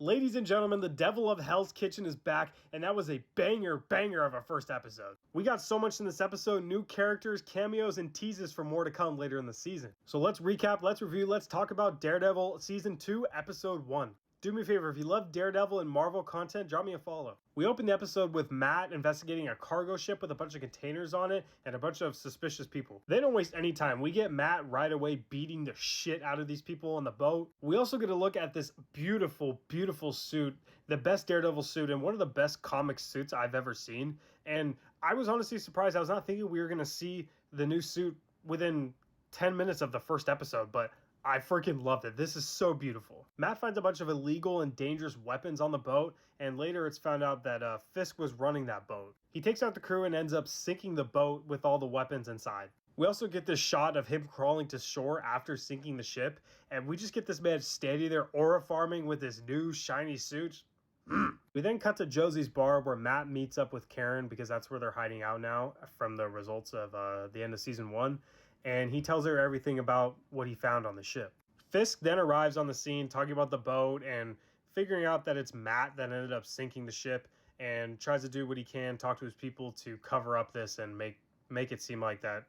Ladies and gentlemen, the Devil of Hell's Kitchen is back, and that was a banger of a first episode. We got so much in this episode, new characters, cameos, and teases for more to come later in the season. So let's recap, let's review, let's talk about Daredevil Season 2, Episode 1. Do me a favor, if you love Daredevil and Marvel content, drop me a follow. We open the episode with Matt investigating a cargo ship with a bunch of containers on it and a bunch of suspicious people. They don't waste any time. We get Matt right away beating the shit out of these people on the boat. We also get a look at this beautiful suit, the best Daredevil suit and one of the best comic suits I've ever seen. And I was honestly surprised. I was not thinking we were going to see the new suit within 10 minutes of the first episode, but I freaking loved it. This is so beautiful. Matt finds a bunch of illegal and dangerous weapons on the boat, and later it's found out that Fisk was running that boat. He takes out the crew and ends up sinking the boat with all the weapons inside. We also get this shot of him crawling to shore after sinking the ship, and we just get this man standing there aura farming with his new shiny suit. We then cut to Josie's bar where Matt meets up with Karen because that's where they're hiding out now from the results of the end of season 1. And he tells her everything about what he found on the ship. Fisk then arrives on the scene talking about the boat and figuring out that it's Matt that ended up sinking the ship and tries to do what he can, talk to his people to cover up this and make it seem like that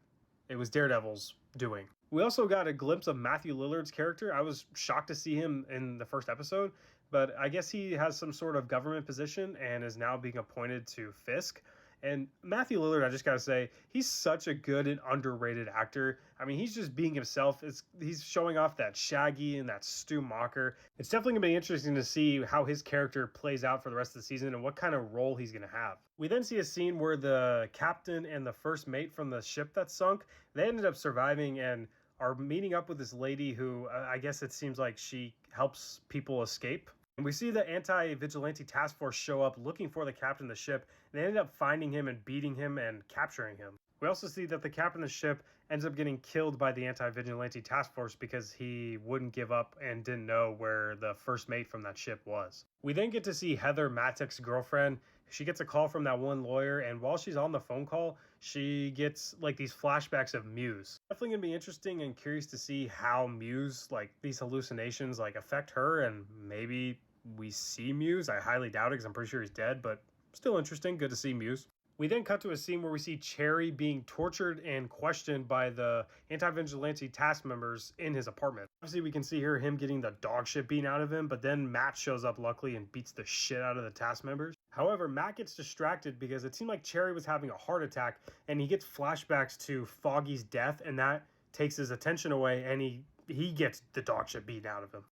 it was Daredevil's doing. We also got a glimpse of Matthew Lillard's character. I was shocked to see him in the first episode, but I guess he has some sort of government position and is now being appointed to Fisk. And Matthew Lillard, I just gotta say, he's such a good and underrated actor. I mean, he's just being himself. He's showing off that Shaggy and that Stu Macher. It's definitely gonna be interesting to see how his character plays out for the rest of the season and what kind of role he's gonna have. We then see a scene where the captain and the first mate from the ship that sunk, they ended up surviving and are meeting up with this lady who I guess it seems like she helps people escape. And we see the anti-vigilante task force show up looking for the captain of the ship. And they ended up finding him and beating him and capturing him. We also see that the captain of the ship ends up getting killed by the anti-vigilante task force because he wouldn't give up and didn't know where the first mate from that ship was. We then get to see Heather, Matek's girlfriend. She gets a call from that one lawyer, and while she's on the phone call, she gets like these flashbacks of Muse. Definitely gonna be interesting and curious to see how Muse, like these hallucinations, like affect her, and maybe we see Muse. I highly doubt it because I'm pretty sure he's dead, but still interesting. Good to see Muse. We then cut to a scene where we see Cherry being tortured and questioned by the anti-vigilante task members in his apartment. Obviously, we can see here him getting the dog shit beaten out of him, but then Matt shows up luckily and beats the shit out of the task members. However, Matt gets distracted because it seemed like Cherry was having a heart attack, and he gets flashbacks to Foggy's death, and that takes his attention away, and he gets the dog shit beaten out of him.